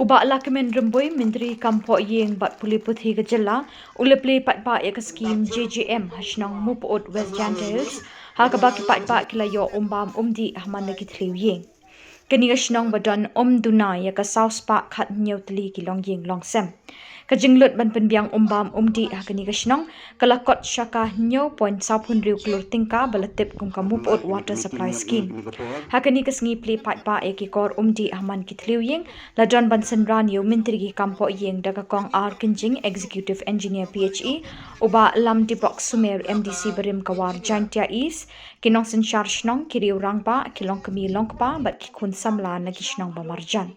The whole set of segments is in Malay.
Bah Lahkmen Rymbui Myntri Pohiing bat Pule Puthi ke jylla uleple paidbah ya ke skim JJM Shnong Mupyut West Jaintia Hills ha kaba ki paidbah kilayo umbam Umdih haman lagi Thliew Iing. Kini ke Shnong badan duna ya ke South Park khat tylli ki longiing longsem. Kajinglut ban penbiang umbam Umdih ha kini ke Shnong kalakot syaka point sapun riu kelur tingka balatip kum ka Mupyut water supply scheme. Ha kini ke sengi pli paidbah ya ki kor Umdih haman ki Thliew Iing ladon ban senran yu Myntri ki Pohiing daga kong R Kinjing executive engineer PHE uba lam di box sumer MDC berim kawar Jaintia Hills kinong sensyar Shnong kiri urangba kilong kemi longkpa bat kikun samla nagi Shnong ba marjan.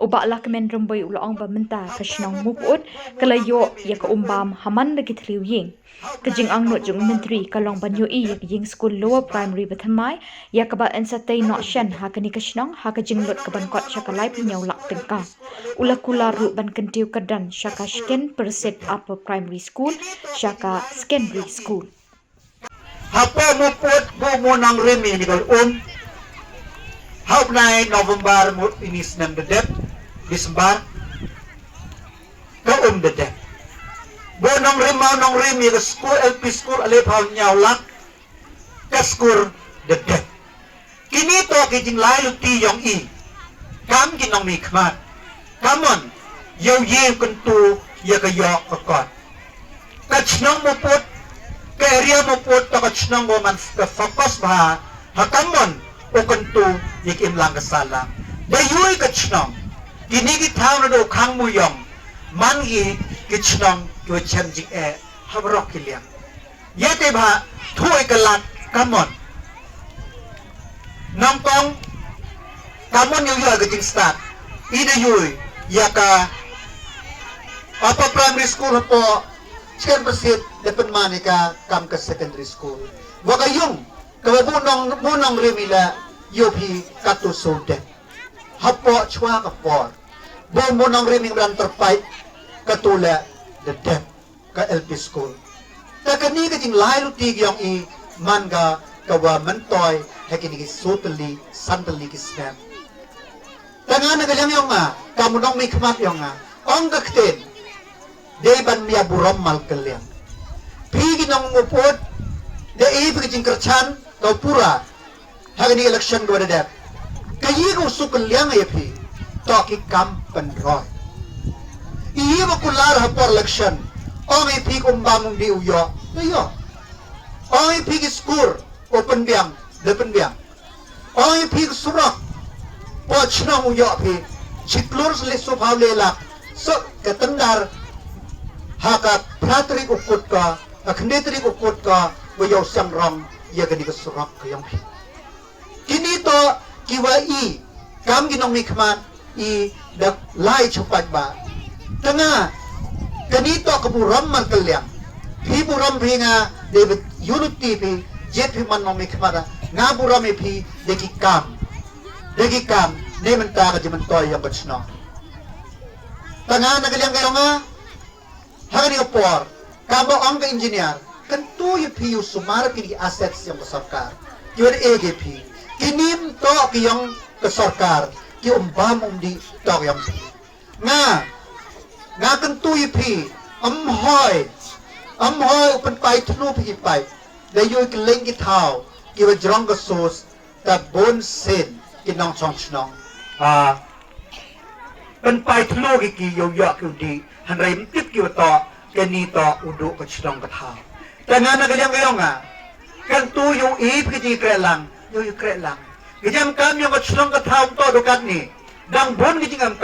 Bah Lahkmen Rymbui ulong ba menta ke Shnong Mupyut kalayo ya ke umbam haman lagi Thliew Iing. Kajing ang not jung Myntri kalong banyo ya ke Ying School Lower Primary Bathamai ya ke ba ensatay not shen ha kani ke Shnong ha kajing lot ke ban kot syakalai pinyaw lak tingka. Ula kula ru ban kentiu kedan syaka skin perset upper primary school syaka secondary school. Hapa Mupyut bu nang remi ni kal hap nai November mut ini senang dedep Disembar ke dedep bu nang remi ke school LP school alep hal nyawlak ke school dedep kini to kijing lai luti yong i kam kinong mi khmat kamon yo ye kentu ya ke yo ke kot ka Shnong Mupyut ke area Mupyut to ka Shnong go man ke fokus ba ha kamon o kentu yik im lang kasala dayuy ka Shnong kini ki thaw na do khang mu yong man gi ki Shnong yo chanjing e habrok kiliang yate ba thuy kalat kamon nampong kamon yo yo ka start ida yuy ya ka apa primary school po sekian persit depan manika kam ke secondary school waka yung kababunong remila yopi katu solde hapo chwa kapor bunong reming ran terpai katula the dep ka LP school takani ka jing lai luti gyong i manga kawa mentoy hakini ki sotali santali ki snap tangan nagalang yung nga kamu nong may kamat yung nga ong kaktin deban miya buram mal kalyang pigi nong Mupyut de ibi jing kerchan kau pura hagani election go dep kayi ko su kalyang ay pi toki kam penroy iya ba kular ha por election ong ipi umbam di uyo ayo ong ipi skur open biang depan biang ong ipi surak po Shnong uyo pi chiklur le so phawle lak so katandar haka pratrik ukut ka akhnetrik ukut ka wayo samrang ya gani ka surak kayang pi kini to kiwa i kam ginong mikman i dak lai chupat ba tanga kani to kaburam man kalyang pi buram bhinga David unity pi jet pi man nong mikmara nga buram pi deki kam nemen ta ka jiman toy yang Shnong tanga nagalyang kayo nga hagani ka por kabo ang ka engineer kan tu pi sumar kini assets yang sarkar yun AGP kinim to kiyong ke sarkar ki umbam Umdih to yang nga kan tu pi amhoy upan pai tnu pi pai dayoy keleng ki thao ki wajrong ka sos ta bon sin kinong chong Shnong pen pai tnu ki yo yo ki hanray mtip ki to kanito udu ka Shnong ka thao tangan na kayang kayo nga kan tu yung ip kiti krelang yung krelang kajam kam yung Shnong ka thao to dukat ni dang bon kiti kam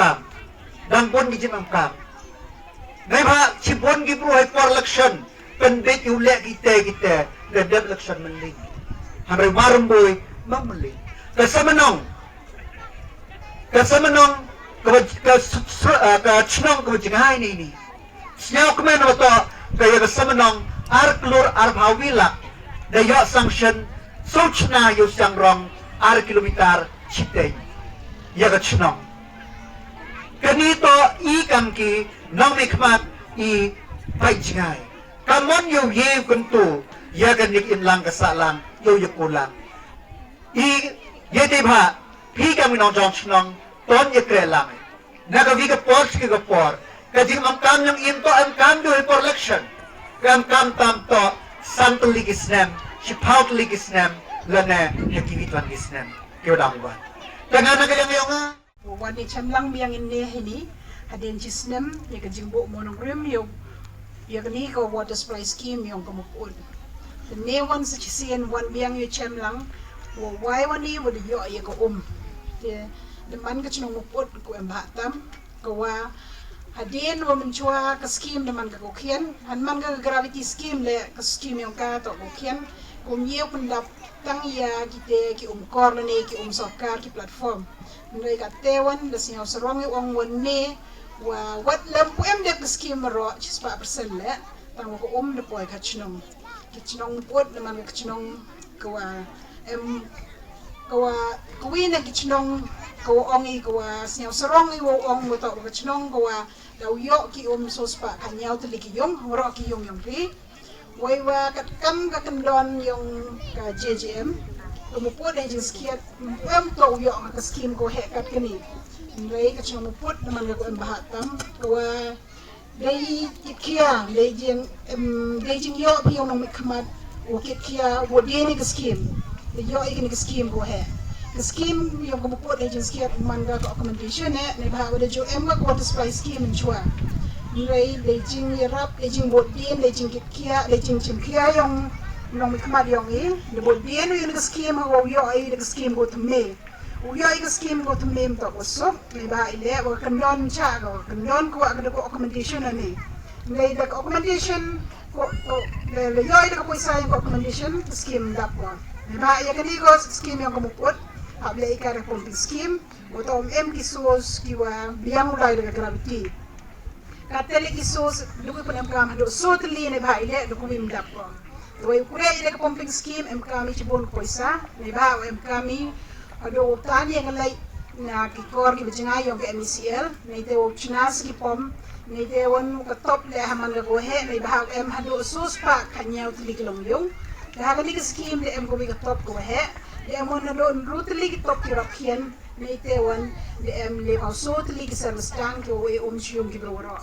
ngay ba si bon ki pro hay for election pendek yung le kita the election manling hamray marumboy mamali kasamanong ka Shnong ka jingay ni siya kumen mo to kaya kasamanong ar klur ar bhawila daya sanction sochna yung siyang rong ar kilometer chitay yagat Shnong kanito ikam ki nang mikmat i paijingay kamon yung ye kuntu yagan nik inlang kasalang yung yukulang i yete ba pi kami nong Shnong ton ye krelang nagavi ka por ki ka por kadim am kam yang into am kam do for election kam tam to santo ligisnem si paut ligisnem lane hekivit wan gisnem kyo dangwan tangan nagayang yung wani chamlang biang ini hini hadin chisnem ya ka jingbo monong rim yo ya kani ko water supply scheme yung kamupun the ne one sa chisian one biang yo chamlang wo wai wani wo de yo ya ko de man ka chinong muput ko embatam ko wa hadin wo menchua ka scheme de man ka ko kian han man ka gravity scheme le ka scheme yung ka to ko kian kum ye pendap tang ya kita ki korne ki sokar ki platform ndai ka tewan da singaw sarong yung wonne wa wat lampu em de scheme ro chispa persen le tang ko de poy ka chinong pot de man ka chinong ko em ko kuwi na ki chinong ko ongi ko singaw sarong wo ong mo to ka chinong ko daw yo ki sospa kanyaw tali ki yung ro ki yung ri waiwa katkam kakandon yung ka JJM kumupod ay jing skiat to yo ka skim ko he kat kani ngai ka chong mupod naman ko embahatam ko dai ikia dai jing yo pi yung nang mikmat o kitkia wo dini ka skim yo ikini ka skim ko he ka skim yung kumupod ay jing skiat man ka accommodation ne ba wa jo em ko water supply scheme chua ngai lejing yarap lejing bodin lejing kitkia lejing chimkia yung nong mikmat yung de bodin yung scheme ho yo ay de scheme go to me o yo ay scheme go to me to so may ba ile wa kandon cha go kandon ko agad ko accommodation ani ngai de accommodation ko le yo ay de ko isa yung accommodation scheme dap ko may ba ya kani go scheme yung kumupot hable ikare pumping scheme o to kisos kiwa biang ulay de gravity kateli kisos duko pa kam do so tli ne ba ile duko imdap ko tuway kure ile ka pumping scheme kami chibon ko isa ne ba kami ado tani ang lay na kikor ki bijinga yung ka MECL ne te o chinas ki pom ne te won ka top le haman ga go he ne ba hado sus pa kanyaw tli kilong yung dahaga ni scheme de ko bi ka top ko he de mo na do rutli ki top ki rakien ne te won de le so tli ki service tank ko e siyong ki bro